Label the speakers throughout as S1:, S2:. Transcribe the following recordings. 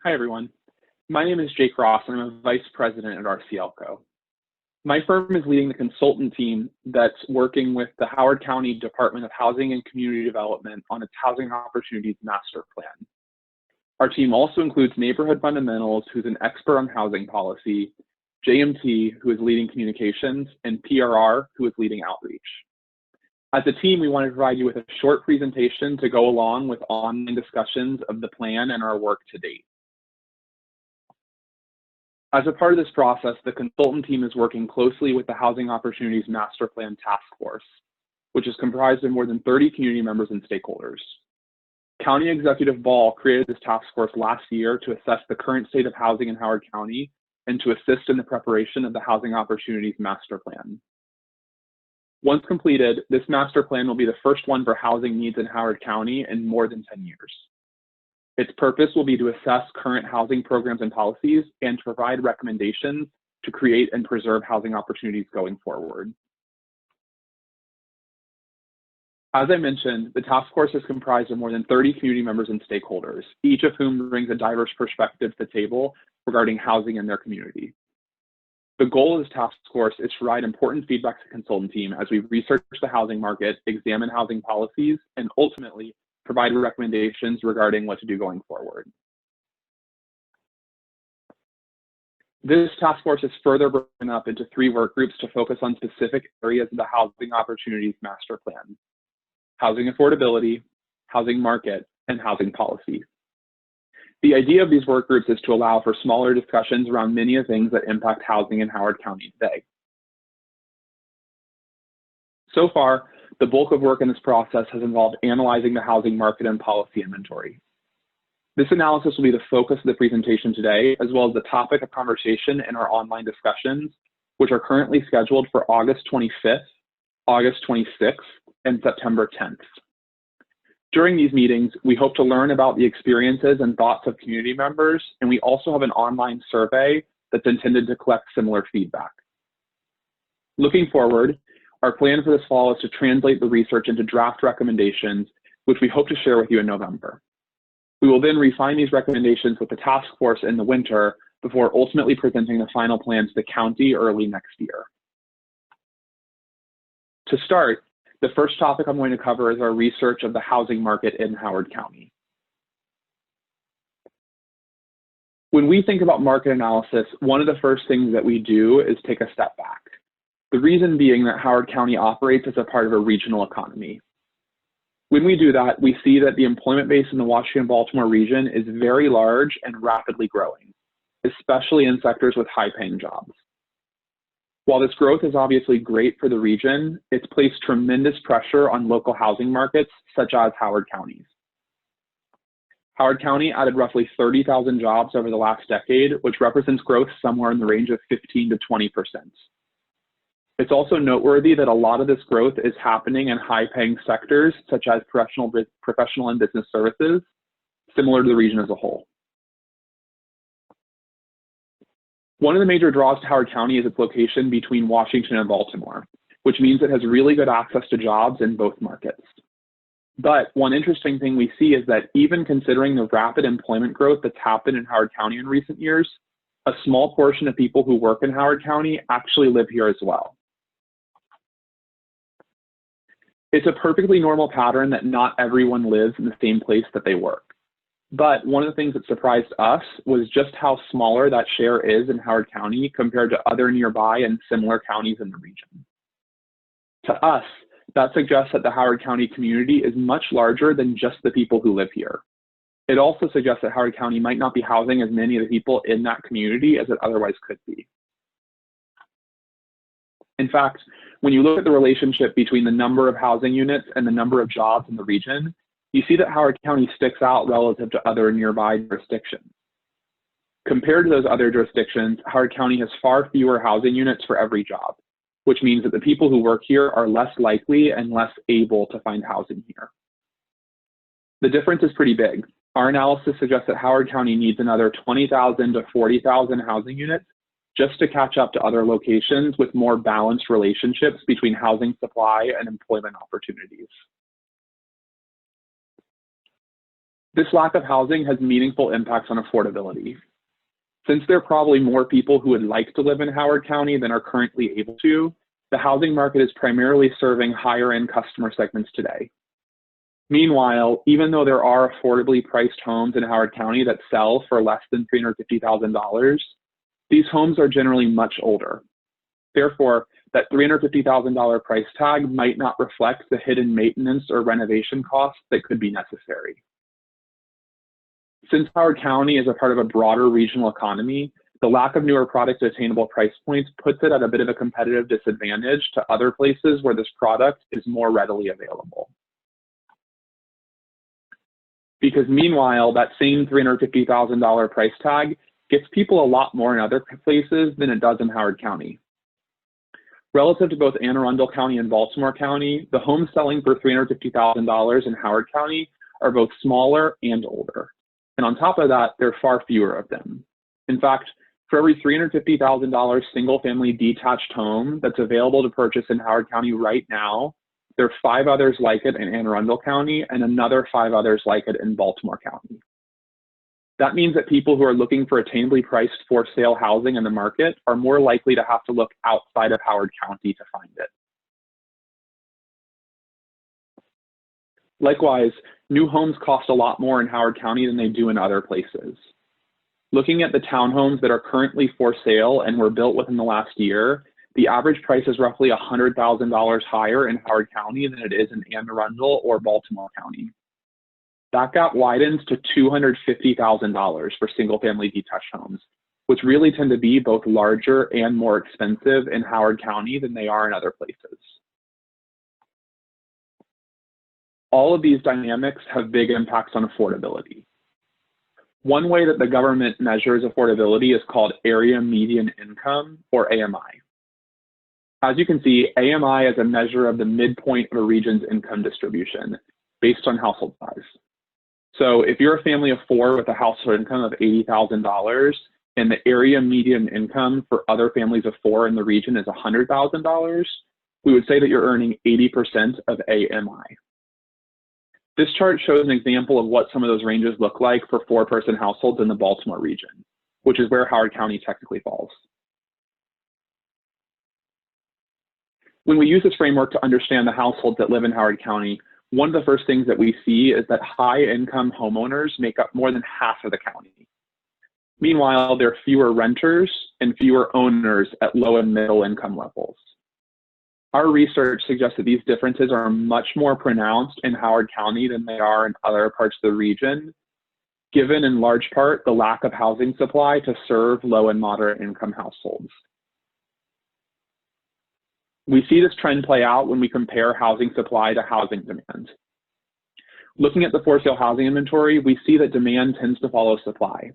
S1: Hi, everyone. My name is Jake Ross, and I'm a vice president at RCLCO. My firm is leading the consultant team that's working with the Howard County Department of Housing and Community Development on its Housing Opportunities Master Plan. Our team also includes Neighborhood Fundamentals, who's an expert on housing policy, JMT, who is leading communications, and PRR, who is leading outreach. As a team, we want to provide you with a short presentation to go along with online discussions of the plan and our work to date. As a part of this process, the consultant team is working closely with the Housing Opportunities Master Plan Task Force, which is comprised of more than 30 community members and stakeholders. County Executive Ball created this task force last year to assess the current state of housing in Howard County and to assist in the preparation of the Housing Opportunities Master Plan. Once completed, this master plan will be the first one for housing needs in Howard County in more than 10 years. Its purpose will be to assess current housing programs and policies and to provide recommendations to create and preserve housing opportunities going forward. As I mentioned, the task force is comprised of more than 30 community members and stakeholders, each of whom brings a diverse perspective to the table regarding housing in their community. The goal of this task force is to provide important feedback to the consultant team as we research the housing market, examine housing policies, and ultimately provide recommendations regarding what to do going forward. This task force is further broken up into 3 work groups to focus on specific areas of the Housing Opportunities Master Plan: housing affordability, housing market, and housing policy. The idea of these work groups is to allow for smaller discussions around many of the things that impact housing in Howard County today. So far, the bulk of work in this process has involved analyzing the housing market and policy inventory. This analysis will be the focus of the presentation today, as well as the topic of conversation in our online discussions, which are currently scheduled for August 25th, August 26th, and September 10th. During these meetings, we hope to learn about the experiences and thoughts of community members, and we also have an online survey that's intended to collect similar feedback. Looking forward, our plan for this fall is to translate the research into draft recommendations, which we hope to share with you in November. We will then refine these recommendations with the task force in the winter before ultimately presenting the final plan to the county early next year. To start, the first topic I'm going to cover is our research of the housing market in Howard County. When we think about market analysis, one of the first things that we do is take a step back. The reason being that Howard County operates as a part of a regional economy. When we do that, we see that the employment base in the Washington-Baltimore region is very large and rapidly growing, especially in sectors with high-paying jobs. While this growth is obviously great for the region, it's placed tremendous pressure on local housing markets, such as Howard County's. Howard County added roughly 30,000 jobs over the last decade, which represents growth somewhere in the range of 15 to 20%. It's also noteworthy that a lot of this growth is happening in high-paying sectors, such as professional and business services, similar to the region as a whole. One of the major draws to Howard County is its location between Washington and Baltimore, which means it has really good access to jobs in both markets. But one interesting thing we see is that even considering the rapid employment growth that's happened in Howard County in recent years, a small portion of people who work in Howard County actually live here as well. It's a perfectly normal pattern that not everyone lives in the same place that they work. But one of the things that surprised us was just how smaller that share is in Howard County compared to other nearby and similar counties in the region. To us, that suggests that the Howard County community is much larger than just the people who live here. It also suggests that Howard County might not be housing as many of the people in that community as it otherwise could be. In fact, when you look at the relationship between the number of housing units and the number of jobs in the region, you see that Howard County sticks out relative to other nearby jurisdictions. Compared to those other jurisdictions, Howard County has far fewer housing units for every job, which means that the people who work here are less likely and less able to find housing here. The difference is pretty big. Our analysis suggests that Howard County needs another 20,000 to 40,000 housing units just to catch up to other locations with more balanced relationships between housing supply and employment opportunities. This lack of housing has meaningful impacts on affordability. Since there are probably more people who would like to live in Howard County than are currently able to, the housing market is primarily serving higher-end customer segments today. Meanwhile, even though there are affordably priced homes in Howard County that sell for less than $350,000, these homes are generally much older. Therefore, that $350,000 price tag might not reflect the hidden maintenance or renovation costs that could be necessary. Since Howard County is a part of a broader regional economy, the lack of newer product at attainable price points puts it at a bit of a competitive disadvantage to other places where this product is more readily available. Because meanwhile, that same $350,000 price tag gets people a lot more in other places than it does in Howard County. Relative to both Anne Arundel County and Baltimore County, the homes selling for $350,000 in Howard County are both smaller and older. And on top of that, there are far fewer of them. In fact, for every $350,000 single-family detached home that's available to purchase in Howard County right now, there are 5 others like it in Anne Arundel County and another 5 others like it in Baltimore County. That means that people who are looking for attainably priced for-sale housing in the market are more likely to have to look outside of Howard County to find it. Likewise, new homes cost a lot more in Howard County than they do in other places. Looking at the townhomes that are currently for sale and were built within the last year, the average price is roughly $100,000 higher in Howard County than it is in Anne Arundel or Baltimore County. That gap widens to $250,000 for single-family detached homes, which really tend to be both larger and more expensive in Howard County than they are in other places. All of these dynamics have big impacts on affordability. One way that the government measures affordability is called Area Median Income, or AMI. As you can see, AMI is a measure of the midpoint of a region's income distribution based on household size. So if you're a family of 4 with a household income of $80,000 and the area median income for other families of 4 in the region is $100,000, we would say that you're earning 80% of AMI. This chart shows an example of what some of those ranges look like for 4-person households in the Baltimore region, which is where Howard County technically falls. When we use this framework to understand the households that live in Howard County, one of the first things that we see is that high-income homeowners make up more than half of the county. Meanwhile, there are fewer renters and fewer owners at low and middle income levels. Our research suggests that these differences are much more pronounced in Howard County than they are in other parts of the region, given in large part the lack of housing supply to serve low and moderate income households. We see this trend play out when we compare housing supply to housing demand. Looking at the for-sale housing inventory, we see that demand tends to follow supply.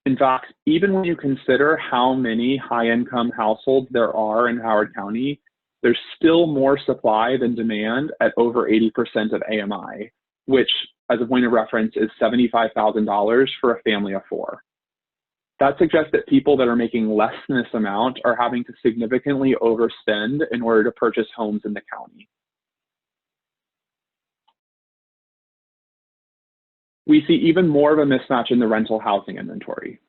S1: In fact, even when you consider how many high-income households there are in Howard County, there's still more supply than demand at over 80% of AMI, which, as a point of reference, is $75,000 for a family of 4. That suggests that people that are making less than this amount are having to significantly overspend in order to purchase homes in the county. We see even more of a mismatch in the rental housing inventory.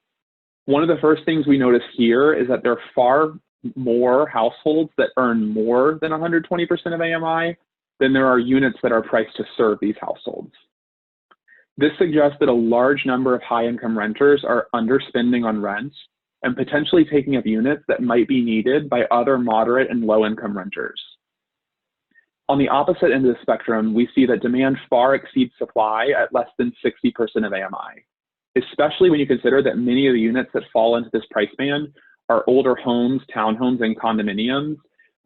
S1: One of the first things we notice here is that there are far more households that earn more than 120% of AMI than there are units that are priced to serve these households. This suggests that a large number of high-income renters are underspending on rents and potentially taking up units that might be needed by other moderate and low-income renters. On the opposite end of the spectrum, we see that demand far exceeds supply at less than 60% of AMI, especially when you consider that many of the units that fall into this price band are older homes, townhomes, and condominiums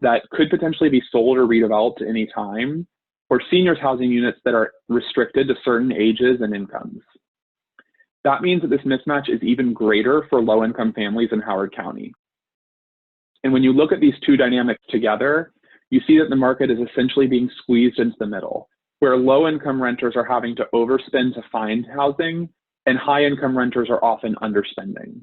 S1: that could potentially be sold or redeveloped at any time, or seniors housing units that are restricted to certain ages and incomes. That means that this mismatch is even greater for low-income families in Howard County. And when you look at these two dynamics together, you see that the market is essentially being squeezed into the middle, where low-income renters are having to overspend to find housing, and high-income renters are often underspending.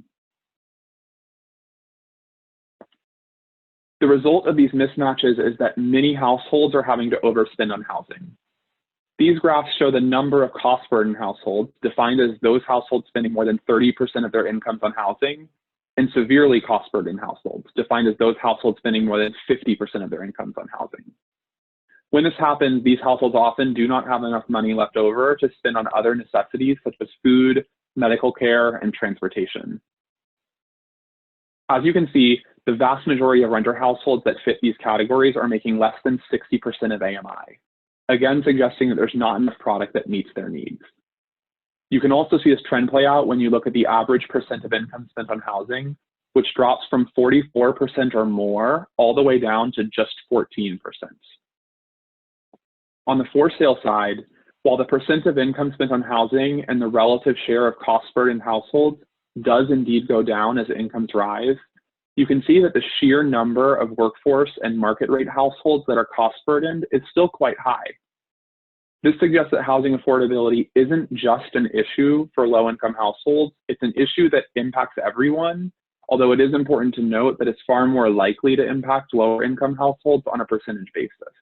S1: The result of these mismatches is that many households are having to overspend on housing. These graphs show the number of cost-burdened households, defined as those households spending more than 30% of their incomes on housing, and severely cost-burdened households, defined as those households spending more than 50% of their incomes on housing. When this happens, these households often do not have enough money left over to spend on other necessities such as food, medical care, and transportation. As you can see, the vast majority of renter households that fit these categories are making less than 60% of AMI, again suggesting that there's not enough product that meets their needs. You can also see this trend play out when you look at the average percent of income spent on housing, which drops from 44% or more all the way down to just 14%. On the for sale side, while the percent of income spent on housing and the relative share of cost-burdened households does indeed go down as incomes rise, you can see that the sheer number of workforce and market rate households that are cost-burdened is still quite high. This suggests that housing affordability isn't just an issue for low-income households, it's an issue that impacts everyone, although it is important to note that it's far more likely to impact lower-income households on a percentage basis.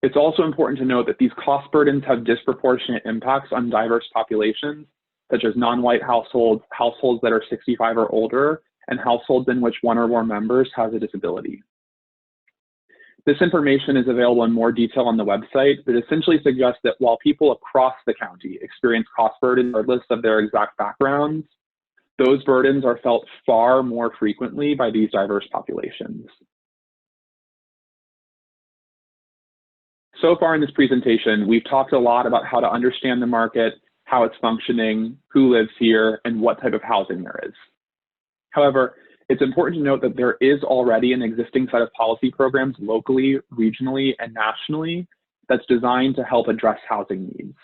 S1: It's also important to note that these cost burdens have disproportionate impacts on diverse populations, such as non-white households, households that are 65 or older, and households in which one or more members has a disability. This information is available in more detail on the website, but essentially suggests that while people across the county experience cost burdens regardless of their exact backgrounds, those burdens are felt far more frequently by these diverse populations. So far in this presentation, we've talked a lot about how to understand the market, how it's functioning, who lives here, and what type of housing there is. However, it's important to note that there is already an existing set of policy programs locally, regionally, and nationally that's designed to help address housing needs.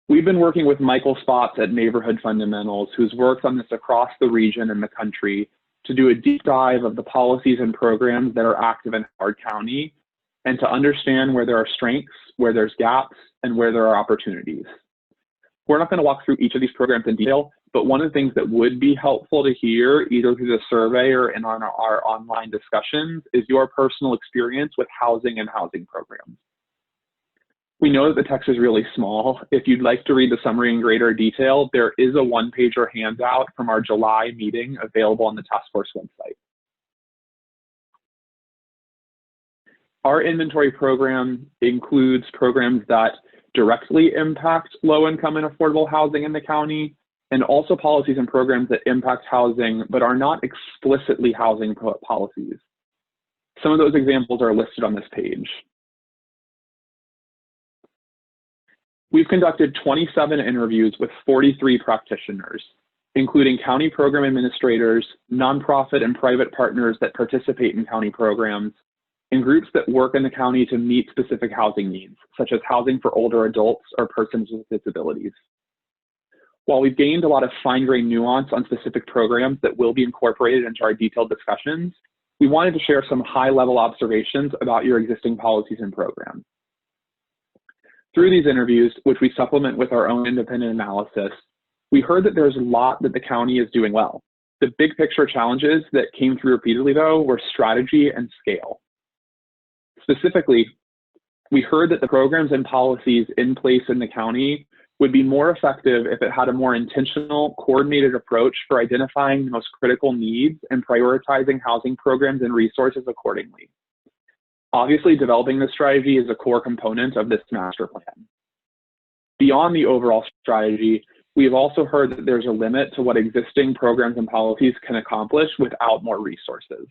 S1: We've been working with Michael Spots at Neighborhood Fundamentals, who's worked on this across the region and the country, to do a deep dive of the policies and programs that are active in Howard County and to understand where there are strengths, where there's gaps, and where there are opportunities. We're not going to walk through each of these programs in detail, but one of the things that would be helpful to hear, either through the survey or in our online discussions, is your personal experience with housing and housing programs. We know that the text is really small. If you'd like to read the summary in greater detail, there is a one-pager handout from our July meeting available on the task force website. Our inventory program includes programs that directly impact low-income and affordable housing in the county, and also policies and programs that impact housing but are not explicitly housing policies. Some of those examples are listed on this page. We've conducted 27 interviews with 43 practitioners, including county program administrators, nonprofit and private partners that participate in county programs, and groups that work in the county to meet specific housing needs, such as housing for older adults or persons with disabilities. While we've gained a lot of fine-grained nuance on specific programs that will be incorporated into our detailed discussions, we wanted to share some high-level observations about your existing policies and programs. Through these interviews, which we supplement with our own independent analysis, we heard that there's a lot that the county is doing well. The big picture challenges that came through repeatedly, though, were strategy and scale. Specifically, we heard that the programs and policies in place in the county would be more effective if it had a more intentional, coordinated approach for identifying the most critical needs and prioritizing housing programs and resources accordingly. Obviously, developing this strategy is a core component of this master plan. Beyond the overall strategy, we have also heard that there's a limit to what existing programs and policies can accomplish without more resources.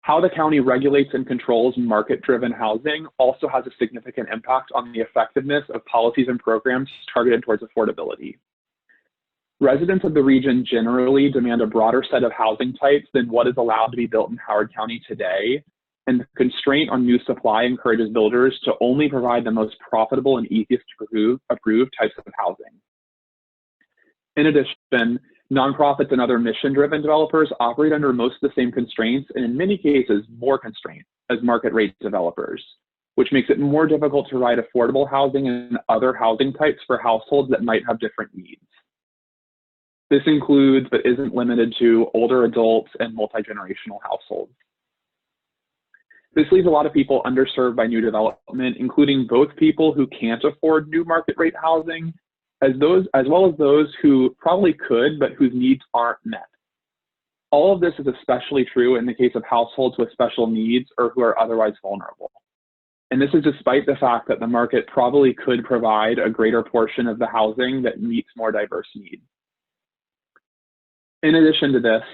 S1: How the county regulates and controls market-driven housing also has a significant impact on the effectiveness of policies and programs targeted towards affordability. Residents of the region generally demand a broader set of housing types than what is allowed to be built in Howard County today, and the constraint on new supply encourages builders to only provide the most profitable and easiest to approve types of housing. In addition, nonprofits and other mission-driven developers operate under most of the same constraints, and in many cases, more constraints as market-rate developers, which makes it more difficult to provide affordable housing and other housing types for households that might have different needs. This includes, but isn't limited to, older adults and multi-generational households. This leaves a lot of people underserved by new development, including both people who can't afford new market rate housing, as well as those who probably could, but whose needs aren't met. All of this is especially true in the case of households with special needs or who are otherwise vulnerable. And this is despite the fact that the market probably could provide a greater portion of the housing that meets more diverse needs. In addition to this,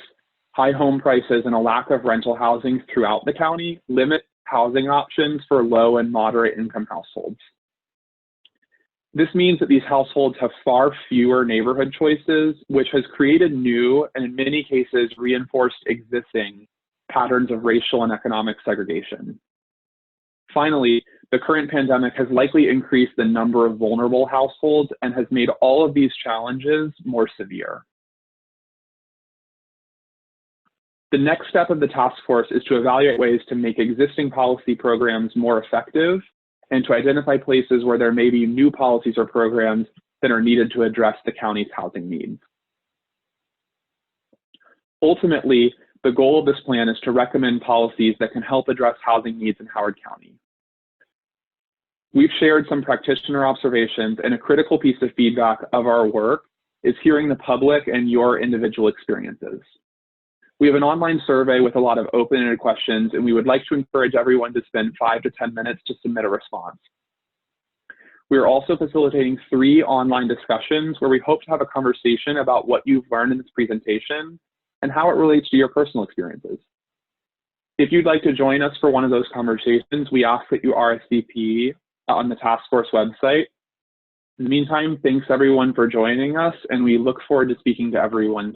S1: high home prices and a lack of rental housing throughout the county limit housing options for low and moderate income households. This means that these households have far fewer neighborhood choices, which has created new and in many cases reinforced existing patterns of racial and economic segregation. Finally, the current pandemic has likely increased the number of vulnerable households and has made all of these challenges more severe. The next step of the task force is to evaluate ways to make existing policy programs more effective and to identify places where there may be new policies or programs that are needed to address the county's housing needs. Ultimately, the goal of this plan is to recommend policies that can help address housing needs in Howard County. We've shared some practitioner observations, and a critical piece of feedback of our work is hearing the public and your individual experiences. We have an online survey with a lot of open-ended questions, and we would like to encourage everyone to spend 5 to 10 minutes to submit a response. We are also facilitating 3 online discussions where we hope to have a conversation about what you've learned in this presentation and how it relates to your personal experiences. If you'd like to join us for one of those conversations, we ask that you RSVP on the task force website. In the meantime, thanks everyone for joining us, and we look forward to speaking to everyone